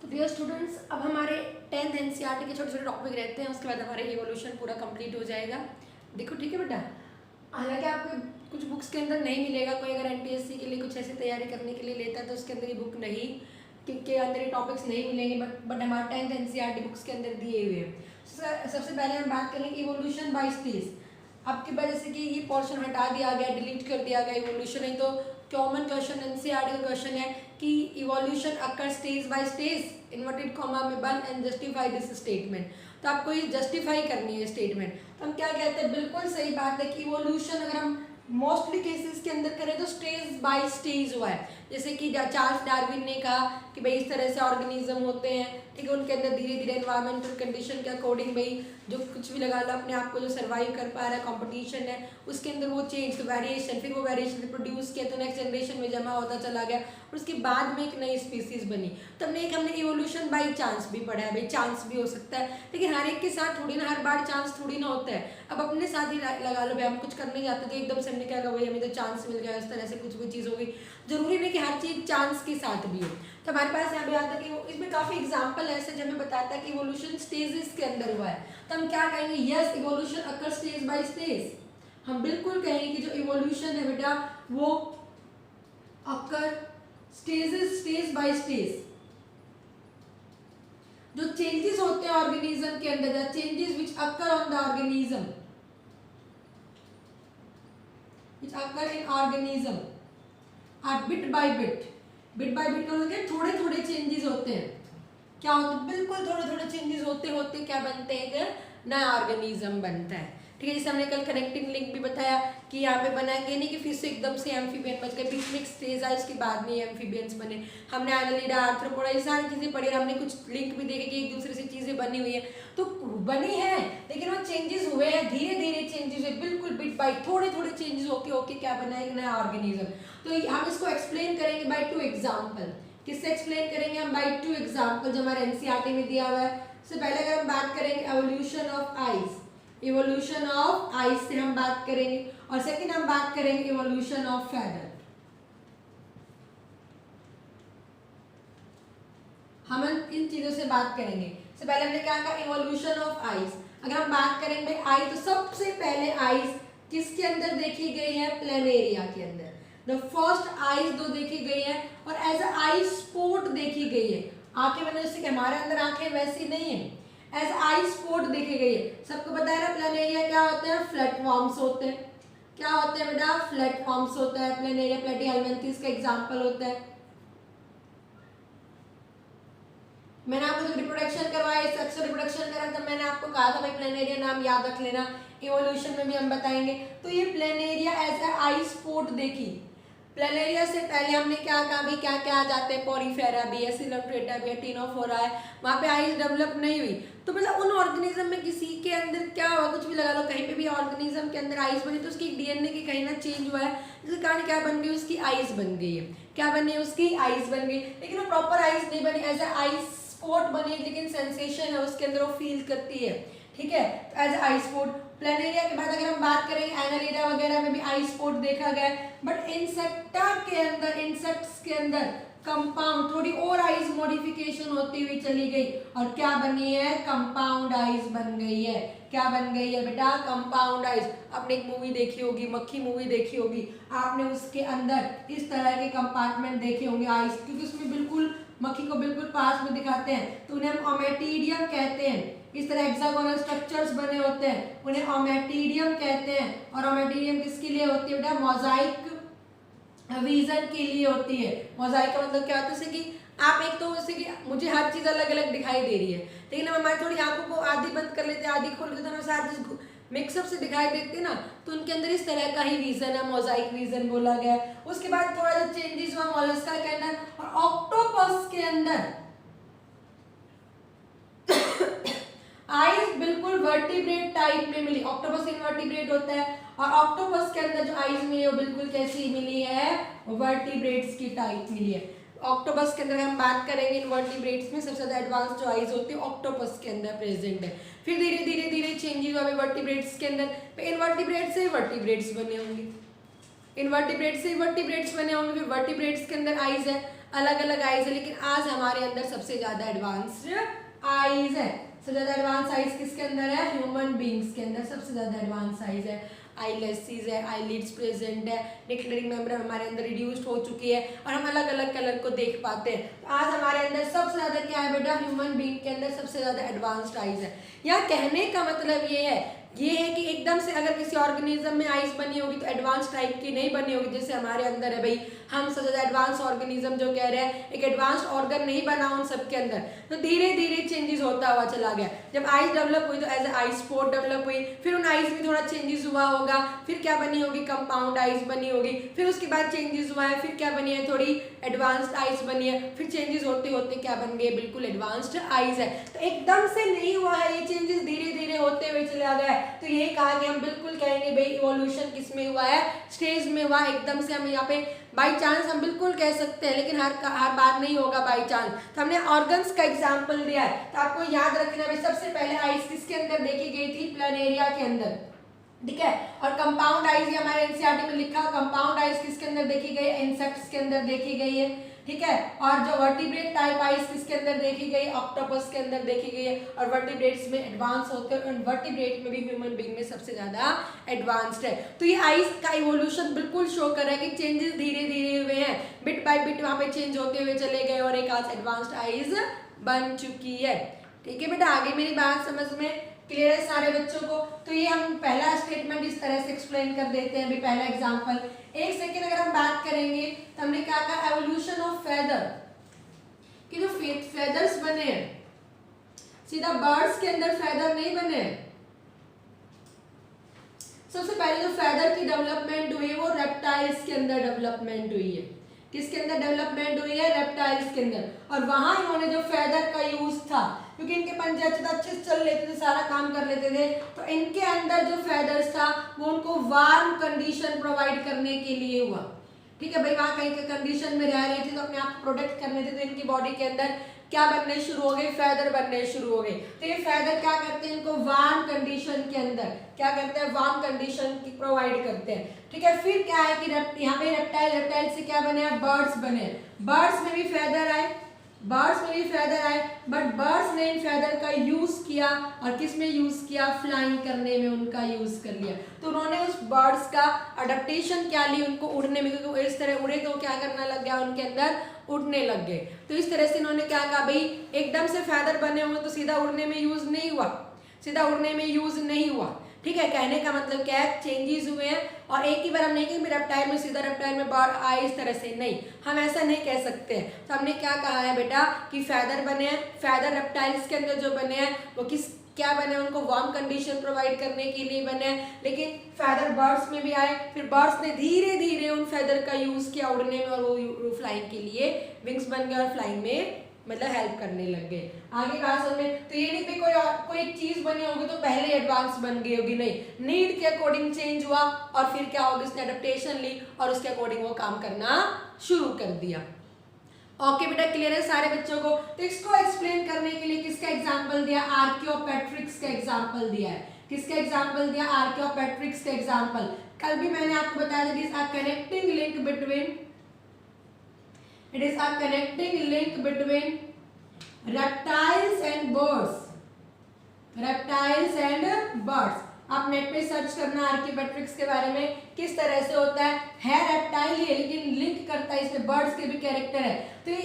तो dear students, अब हमारे 10th एनसीईआरटी के छोटे छोटे टॉपिक रहते हैं, उसके बाद हमारा इवोल्यूशन पूरा कंप्लीट हो जाएगा। देखो ठीक है बेटा, हालांकि आपको कुछ बुक्स के अंदर नहीं मिलेगा, कोई अगर एनटीएससी के लिए कुछ ऐसी तैयारी करने के लिए लेता है तो उसके अंदर ये बुक नहीं के अंदर ये टॉपिक्स नहीं मिलेंगे, बट हमारे 10th एनसीईआरटी बुक्स के अंदर दिए हुए हैं। सबसे पहले हम बात करेंगे इवोल्यूशन बाय स्टेज। आपके पास जैसे कि ये पोर्शन हटा दिया गया, डिलीट कर दिया गया इवोल्यूशन, नहीं तो कॉमन क्वेश्चन एनसीईआरटी का क्वेश्चन है कि evolution occur stage by stage inverted comma में बन एंड जस्टिफाई दिस स्टेटमेंट। तो आपको ये जस्टिफाई करनी है स्टेटमेंट। तो हम क्या कहते हैं, बिल्कुल सही बात है कि इवोल्यूशन अगर हम मोस्टली केसेस के अंदर करें तो स्टेज बाय स्टेज हुआ है। जैसे कि चार्ल्स डार्विन ने कहा कि भाई इस तरह से ऑर्गेनिज्म होते हैं, ठीक है, उनके अंदर धीरे धीरे एनवायरमेंटल कंडीशन के अकॉर्डिंग भाई जो कुछ भी लगा लो अपने आप को जो सर्वाइव कर पा रहा है, कंपटीशन है उसके अंदर वो चेंज, तो वेरिएशन, फिर वो वेरिएशन रिप्रोड्यूस किया तो नेक्स्ट जनरेशन में जमा होता चला गया और उसके बाद में एक नई स्पीसीज बनी। तब ने एक हमने इवोल्यूशन बाई चांस भी पढ़ा है, भाई चांस भी हो सकता है, लेकिन हर एक के साथ थोड़ी ना, हर बार चांस थोड़ी ना होता है। अब अपने साथ ही लगा लो भाई, हम कुछ करने जाते तो एकदम से हमने क्या कहा भाई हमें तो चांस मिल गया, इस तरह से कुछ भी चीज़ हो गई। जरूरी नहीं कि हर चीज़ चांस के साथ भी हो। तो हमारे पास यहाँ पे आता है कि वो इसमें काफ़ी एग्जाम्पल ऐसे जो हमें बताता है कि इवोल्यूशन स्टेजेस के अंदर हुआ है। तो हम क्या कहेंगे, yes evolution occur stage by stage. हम बिल्कुल कहेंगे कि जो इवोल्यूशन है बेटा वो occur stages, stage by stage. जो चेंजेस होते हैं ऑर्गेनिज्म के अंदर, the changes which occur on the organism, which occur in organism are bit by bit. Bit by bit का मतलब थोड़े थोड़े चेंजेस होते हैं। क्या होते हैं, बिल्कुल थोड़े थोड़े चेंजेस होते होते क्या बनते हैं, एक नया ऑर्गेनिज्म बनता है। ठीक है, जैसे हमने कल कनेक्टिंग लिंक भी बताया कि यहाँ पे बनाएंगे नहीं कि फिर से एकदम से एम्फीबियन बच गए, बीच में एक स्टेज आए उसके बाद में एम्फीबियंस बने। हमने एनालिडा, आर्थ्रोपोडा, ये सारी चीजें पढ़ी, हमने कुछ लिंक भी देखे कि एक दूसरे से चीजें बनी हुई है, तो बनी है लेकिन वो चेंजेस हुए हैं, धीरे धीरे चेंजेस हुए, बिल्कुल बिट बाई थोड़े थोड़े चेंजेस होके होके क्या बना, एक नया ऑर्गेनिज्म। तो हम इसको एक्सप्लेन करेंगे बाई 2 एग्जाम्पल। किससे एक्सप्लेन करेंगे हम, बाई 2 एग्जाम्पल जो हमारे एनसीईआरटी में दिया हुआ है। सबसे पहले अगर हम बात करेंगे evolution of eyes, evolution of eyes से हम बात करेंगे, और सेकंड हम बात करेंगे इवोल्यूशन ऑफ फेदर। हम इन चीजों से बात करेंगे। सबसे पहले हमने क्या कहा, इवोल्यूशन ऑफ आइज। अगर हम बात करेंगे आई, तो सबसे पहले आइज किसके अंदर देखी गई है, प्लेनेरिया के अंदर। द फर्स्ट आइज दो देखी गई है और एज अ आई स्पॉट देखी गई है। आंखें बने जैसे कि हमारे अंदर आंखें वैसी नहीं है, एज आई स्पॉट देखी गई है। सबको पता है ना प्लेनेरिया क्या होते हैं, फ्लैटवर्म्स होते हैं। क्या होते हैं बेटा, फ्लैटवर्म्स होता है प्लेनेरिया, प्लेटीहेल्मिन्थस का एग्जांपल होता है। मैंने आपको जब रिप्रोडक्शन करवाया, सेक्सुअल रिप्रोडक्शन करा तब मैंने आपको कहा था भाई प्लेनेरिया नाम याद रख लेना, इवोल्यूशन में भी हम बताएंगे। तो ये planaria as a eye spot देखी। प्लेनेरिया से पहले हमने क्या कहा भी, क्या क्या आ जाते हैं, पोरीफेरा भी है, सिलोट्रेटा भी है, टिनोफोरा है, वहाँ पे आइज डेवलप नहीं हुई। तो मतलब उन ऑर्गेनिज्म में किसी के अंदर क्या हुआ, कुछ भी लगा लो, कहीं पे भी ऑर्गेनिज्म के अंदर आइज बनी तो उसकी डीएनए की कहीं ना चेंज हुआ है, जिसके कारण क्या बन गई, उसकी आइज बन गई है। क्या बनी है, उसकी आइज बन गई, लेकिन वो प्रॉपर आइज नहीं बनी, एज अ आई स्पॉट बनी, लेकिन सेंसेशन है उसके अंदर, वो फील करती है। ठीक है, तो एज आई स्पॉट। प्लेनेरिया के बाद अगर हम बात करेंगे एनालिडा वगैरह में भी आई स्पॉट देखा गया, बट इंसेक्टा के अंदर, इंसेक्ट्स के अंदर कंपाउंड थोड़ी और आइज मॉडिफिकेशन होती हुई चली गई और क्या बनी है, कंपाउंड आइज बन गई है। क्या बन गई है बेटा, कंपाउंड आइज। आपने एक मूवी देखी होगी, मक्खी मूवी देखी होगी आपने, उसके अंदर इस तरह के कंपार्टमेंट देखे होंगे आइज, क्योंकि उसमें बिल्कुल मक्खी को बिल्कुल पास में दिखाते हैं, तो उन्हें हम ओमेटीडियम कहते हैं। इस तरह हेक्सागोनल स्ट्रक्चर्स बने होते हैं, उन्हें ओमेटीडियम कहते हैं। और ओमेटीडियम किसके लिए होती है बेटा, मोजाइक विजन के लिए होती है। मोजाइक का मतलब क्या होता है, जैसे कि आप एक तो जैसे कि मुझे हर चीज अलग अलग दिखाई दे रही है, लेकिन हम हमारी थोड़ी आंखों को आधी बंद कर लेते हैं, आधी खोल लेते हैं, हमें सारी चीज मिक्सअप से दिखाई देती है ना, तो उनके अंदर इस तरह का ही विजन है, मोजाइक विजन बोला गया। उसके बाद थोड़ा जो चेंजेस हुआ मोलस्का के अंदर और ऑक्टोपस के अंदर आइज बिल्कुल वर्टिब्रेट टाइप में मिली। ऑक्टोपस इनवर्टिब्रेट होता है और ऑक्टोपस के अंदर जो आइज मिली है वो बिल्कुल कैसी मिली है, वर्टिब्रेट्स की टाइप मिली है। ऑक्टोपस के अंदर हम बात करेंगे इनवर्टिब्रेट्स में सबसे ज्यादा एडवांस जो आइज होती है ऑक्टोपस के अंदर प्रेजेंट है। फिर धीरे धीरे धीरे चेंजेस हुए वर्टिब्रेट्स के अंदर, इनवर्टिब्रेट से वर्टिब्रेट्स बने होंगे। इनवर्टिब्रेट से वर्टिब्रेट्स बने होंगे, फिर वर्टिब्रेट्स के अंदर आइज है, अलग अलग आइज है, लेकिन आज हमारे अंदर सबसे ज्यादा एडवांस्ड आइज है। सबसे ज्यादा एडवांस आइज किसके अंदर है? ह्यूमन बींग्स के अंदर सबसे ज्यादा एडवांस आइज है। आईलेसिस है, आईलिड्स प्रेजेंट है, निकलरिंग मेम्ब्रेन हमारे अंदर रिड्यूस्ड हो चुकी है और हम अलग अलग कलर को देख पाते हैं। तो आज हमारे अंदर सबसे ज्यादा क्या है बेटा? ह्यूमन बींग के अंदर सबसे ज्यादा एडवांस्ड आइज है। यहाँ कहने का मतलब ये है कि एकदम से अगर किसी ऑर्गेनिज्म में आइज बनी होगी तो एडवांस टाइप की नहीं बनी होगी, जैसे हमारे अंदर है भाई, हम सबसे ज्यादा एडवांस ऑर्गेनिज्म जो कह रहे हैं, एक एडवांस ऑर्गन नहीं बना उन सबके अंदर, तो धीरे धीरे चेंजेस होता हुआ चला गया। जब आइज डेवलप हुई तो as a eyes spot develop हुई, फिर उन आइज में थोड़ा चेंजेस हुआ होगा, फिर क्या बनी होगी? कंपाउंड आइज बनी होगी, फिर उसके बाद चेंजेस हुआ है, फिर क्या बनी है? थोड़ी एडवांस्ड आइज बनी है, फिर चेंजेस होते होते क्या बन गए? बिल्कुल एडवांस्ड आइज है। तो एकदम से नहीं हुआ है, ये चेंजेस धीरे धीरे होते हुए चला गया है। तो ये कहा कि हम बिल्कुल कहेंगे भाई इवोल्यूशन किस में हुआ है? स्टेज में हुआ। एकदम से हम यहाँ पे बाई चांस हम बिल्कुल कह सकते हैं, लेकिन हर बार नहीं होगा बाई चांस। तो हमने ऑर्गन्स का एग्जांपल दिया है, तो आपको याद रखना है सबसे पहले आइज किसके अंदर देखी गई थी? प्लानेरिया के अंदर, ठीक है। और कंपाउंड आइज हमारे एनसीईआरटी में लिखा, कंपाउंड आइज किसके अंदर देखी गई? इंसेक्ट्स के अंदर देखी गई है, ठीक है। और जो वर्टिब्रेट टाइप आइज किसके अंदर देखी गई? ऑक्टोपस के अंदर देखी गई है। और वर्टिब्रेट्स में एडवांस होते हैं, और वर्टिब्रेट में भी ह्यूमन बीइंग में सबसे ज्यादा एडवांस्ड है। तो ये आइज का इवोल्यूशन बिल्कुल शो कर रहा है कि चेंजेस धीरे धीरे हुए हैं, बिट बाय बिट वहां पे चेंज होते हुए चले गए और एक आज एडवांस्ड आइज बन चुकी है। ठीक है बेटा, आगे मेरी बात समझ में क्लियर है सारे बच्चों को? तो ये हम पहला स्टेटमेंट इस तरह से एक्सप्लेन कर देते हैं। अभी पहला एग्जांपल, एक सेकेंड अगर हम बात करेंगे तो हमने क्या कहा? एवोल्यूशन ऑफ फेदर, कि जो फेदर्स बने हैं, सीधा बर्ड्स के अंदर फेदर नहीं बने। सबसे पहले जो फेदर की डेवलपमेंट हुई है वो रेप्टाइल्स के अंदर डेवलपमेंट हुई है। किसके अंदर डेवलपमेंट हुई है? रेप्टाइल्स के अंदर। और वहां इन्होंने जो फेदर का यूज था, क्योंकि इनके पंजे अच्छे से चल लेते थे, सारा काम कर लेते थे, तो इनके अंदर जो फेदर्स था वो उनको वार्म कंडीशन प्रोवाइड करने के लिए हुआ। ठीक है भाई, वहां कहीं के कंडीशन में रह रहे थे तो अपने आप को प्रोटेक्ट करने थे, तो इनकी बॉडी के अंदर क्या बनने शुरू हो गए? फेदर बनने शुरू हो गए। तो ये फेदर क्या करते हैं? इनको वार्म कंडीशन के अंदर क्या करते हैं? वार्म कंडीशन की प्रोवाइड करते हैं। ठीक है, फिर क्या है कि यहाँ पे रेप्टाइल से क्या बने? बर्ड्स बने। बर्ड्स में भी फेदर आए, बट बर्ड्स ने इन फेदर का यूज किया, और किस में यूज किया? फ्लाइंग करने में उनका यूज कर लिया। तो उन्होंने उस बर्ड्स का अडेप्टेशन क्या ली? उनको उड़ने में, क्योंकि वो इस तरह उड़े तो क्या करने लग गया? उनके अंदर उड़ने लग गए। तो इस तरह से इन्होंने क्या कहा भाई, एकदम से फेदर बने होंगे तो सीधा उड़ने में यूज नहीं हुआ, ठीक है। कहने का मतलब क्या है? चेंजेस हुए हैं, और एक ही बार हम नहीं कि रेप्टाइल में सीधा रेप्टाइल में बर्ड आए, इस तरह से नहीं, हम ऐसा नहीं कह सकते हैं। तो हमने क्या कहा है बेटा कि फेदर बने हैं, फेदर रेप्टाइल्स के अंदर जो बने हैं वो क्या बने? उनको वार्म कंडीशन प्रोवाइड करने के लिए बने, लेकिन फेदर बर्ड्स में भी आए, फिर बर्ड्स ने धीरे धीरे उन फेदर का यूज किया उड़ने में, और वो फ्लाइंग के लिए विंग्स बन गए और फ्लाइंग में मतलब हेल्प करने लग गए। आगे बात समझ में? तो ये नहीं कि कोई एक चीज बनी होगी तो पहले एडवांस बन गई होगी, नहीं, नीड के अकॉर्डिंग चेंज हुआ और फिर क्या होगी? उसने एडेप्टेशन ली और उसके अकॉर्डिंग वो काम करना शुरू कर दिया। ओके बेटा, क्लियर है सारे बच्चों को? तो इसको एक्सप्लेन करने के लिए किसका एग्जाम्पल दिया? आर्कियोपेट्रिक्स का एग्जाम्पल दिया है। किसका एग्जाम्पल दिया? आर्कियोपेट्रिक्स का एग्जाम्पल। कल भी मैंने आपको बताया था, it is a connecting link between reptiles and birds। आप नेट पे सर्च करना आर्कियोपेट्रिक्स के बारे में, किस तरह से होता है रेप्टाइल ही है लेकिन लिंक करता है, इसमें बर्ड्स के भी कैरेक्टर है, तो ये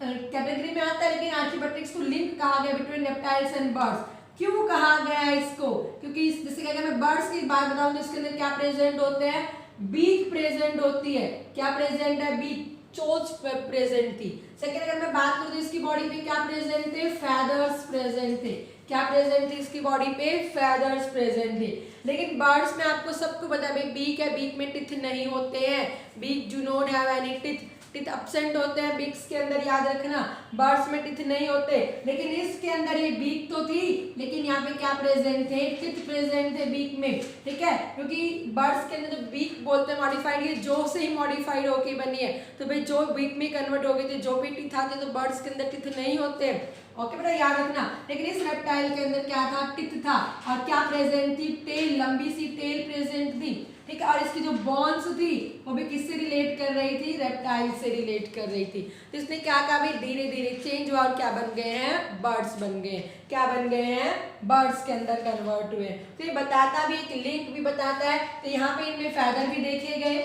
कैटेगरी में आता है, लेकिन आर्कियोपेट्रिक्स को लिंक कहा गया बिटवीन रेप्टाइल्स एंड बर्ड्स। क्यों कहा गया है इसको? क्योंकि जैसे कि अगर मैं बर्ड्स की बात बताऊं तो इसके अंदर क्या प्रेजेंट होते हैं? बीक प्रेजेंट होती है। क्या प्रेजेंट है? बीक, चोंच प्रेजेंट थी। सेकंड अगर मैं बात करूं तो इसकी बॉडी पे क्या प्रेजेंट थे? फेदर्स प्रेजेंट थे। क्या प्रेजेंट थे इसकी बॉडी पे? फेदर्स प्रेजेंट थे। लेकिन बर्ड्स में आपको सबको पता है बीक है, बीक में टिथ नहीं होते हैं, beak do not have any teeth absent होते हैं बीक्स के अंदर, याद रखना। बर्ड्स में टिथ नहीं होते, लेकिन इसके अंदर ये बीक तो थी, लेकिन यहाँ पे क्या प्रेजेंट थे? टिथ प्रेजेंट थे बीक में, ठीक है। क्योंकि बर्ड्स के अंदर जो बीक बोलते हैं मॉडिफाइड, ये जो से ही मॉडिफाइड होके बनी है, तो भाई जो बीक में कन्वर्ट हो गई थी, जो भी टिथ आते तो बर्ड्स के अंदर टिथ नहीं होते। ओके बेटा, याद रखना। लेकिन इस रेप्टाइल के अंदर क्या था? टिथ था। और क्या प्रेजेंट थी? टेल, लंबी सी टेल प्रेजेंट थी। ठीक है। और इसकी जो बोन्स थी वो भी किससे रिलेट कर रही थी, रेप्टाइल से रिलेट कर रही थी। तो इसने क्या कहा भाई, धीरे धीरे चेंज हुआ और क्या बन गए हैं, बर्ड्स बन गए। क्या बन गए हैं, बर्ड्स के अंदर कन्वर्ट हुए। तो ये बताता भी, एक लिंक भी बताता है। तो यहाँ पे इनमें फैदर भी देखे गए,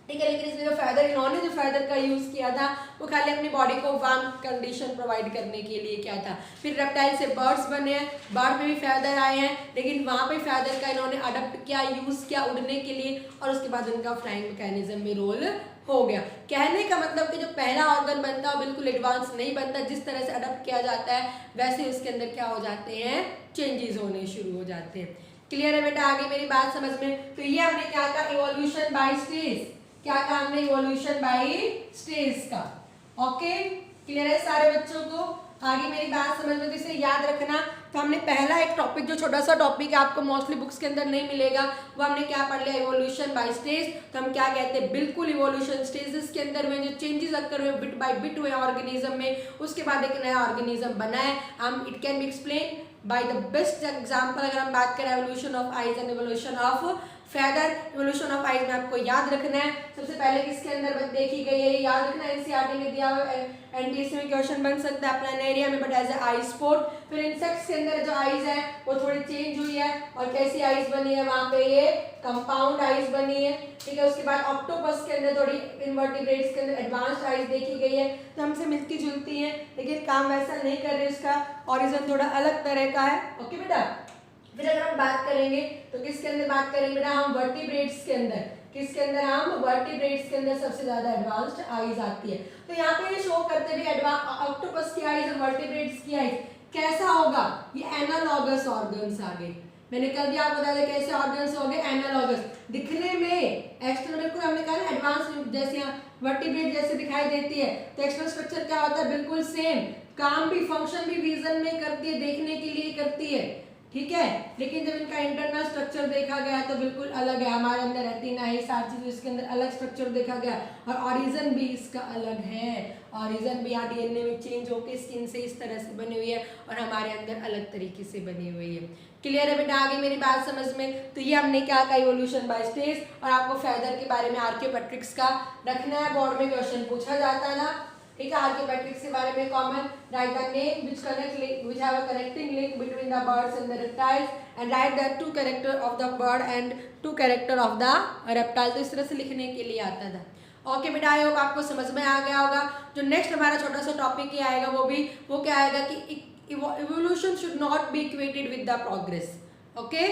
ठीक है। लेकिन इसमें जो फैदर, इन्होंने जो फैदर का यूज किया था वो खाली अपनी बॉडी को वार्म कंडीशन प्रोवाइड करने के लिए क्या था। फिर रेप्टाइल से बर्ड्स बने हैं, बर्ड में भी फैदर आए हैं, लेकिन वहां पे फैदर का इन्होंने अडप्ट किया, यूज किया उड़ने के लिए, और उसके बाद उनका फ्लाइंग मैकेनिज्म में रोल हो गया। कहने का मतलब कि जो पहला ऑर्गन बनता है बिल्कुल एडवांस नहीं बनता, जिस तरह से अडप्ट किया जाता है वैसे उसके अंदर क्या हो जाते हैं, चेंजेस होने शुरू हो जाते हैं। क्लियर है बेटा, आगे मेरी बात समझ में। तो ये हमने क्या कहा, इवोल्यूशन बाय स्टेज। क्या कहा हमने, इवोल्यूशन बाय स्टेज का। ओके, क्लियर है सारे बच्चों को, आगे मेरी बात समझ में। तो इसे याद रखना। तो हमने पहला एक टॉपिक, जो छोटा सा टॉपिक है, आपको मोस्टली बुक्स के अंदर नहीं मिलेगा, वो हमने क्या पढ़ लिया, इवोल्यूशन बाय स्टेज। तो हम क्या कहते हैं, बिल्कुल इवोल्यूशन स्टेजेस के अंदर में जो चेंजेस अकर हुए बिट बाय बिट हुए ऑर्गेनिज्म में, उसके बाद एक नया ऑर्गेनिज्म बना है। हम it can be explain by the best example. अगर हम बात करें evolution of eyes and evolution of feather, evolution of eyes में आपको याद रखना है सबसे पहले किसके अंदर देखी गई है, याद रखना है। एनसीईआरटी में दिया हुआ एनटीएससी में क्वेश्चन बन सकता है प्लैनेरिया में, but as a eye spot. फिर इंसेक्ट्स के अंदर जो आइज है वो थोड़ी चेंज हुई है, और कैसी आइज बनी है, वहां पे ये कंपाउंड आइज बनी है, ठीक है। उसके बाद ऑक्टोपस के अंदर थोड़ी, इनवर्टिब्रेट्स के अंदर एडवांस्ड आइज देखी गई है, तो हमसे मिलती जुलती है, लेकिन काम वैसा नहीं कर रही, उसका ओरिजिन थोड़ा अलग तरह का है। ओके बेटा। फिर अगर हम बात करेंगे तो किसके अंदर बात करेंगे बेटा, हम वर्टिब्रेट्स के अंदर। किसके अंदर, हम वर्टिब्रेट्स के अंदर सबसे ज्यादा एडवांस्ड आइज आती है। तो यहाँ पे ये शो करते भी ऑक्टोपस की आइज और वर्टिब्रेट्स की आइज कैसा होगा, ये एनालॉगस ऑर्गन्स आ गए। मैंने कल भी आपको बताया कैसे ऑर्गन्स हो गए, एनालॉगस, दिखने में एक्सटर्नल, बिल्कुल हमने कहा ना एडवांस, जैसे यहाँ वर्टिब्रेट जैसे दिखाई देती है, तो एक्सटर्नल स्ट्रक्चर क्या होता है, बिल्कुल सेम, काम भी, फंक्शन भी विजन में करती है, देखने के लिए करती है, ठीक है। लेकिन जब इनका इंटरनल स्ट्रक्चर देखा गया तो बिल्कुल अलग है। हमारे अंदर रेटिना है, सारी चीजें, इसके अंदर अलग स्ट्रक्चर देखा गया, और ऑरिजिन भी इसका अलग है। ऑरिजिन भी यहाँ डीएनए में चेंज होकर स्किन से इस तरह से बनी हुई है, और हमारे अंदर अलग तरीके से बनी हुई है। क्लियर है बेटा, आगे मेरी बात समझ में। तो ये हमने क्या कहा, इवोल्यूशन बाय स्टेज। और आपको फैदर के बारे में, आर्कियोपेट्रिक्स का रखना है, बोर्ड में क्वेश्चन पूछा जाता था, ठीक है। आर्कियोपेट्रिक्स के बारे में common, right the name which connect link, which have a connecting link between the birds and the reptiles, and right the two character of the bird and two character of the reptile. तो इस तरह से लिखने के लिए आता था। Okay बेटा, आई होप आपको समझ में आ गया होगा। जो नेक्स्ट हमारा छोटा सा टॉपिक ये आएगा, वो क्या आएगा कि evolution should not be equated with the progress. Okay.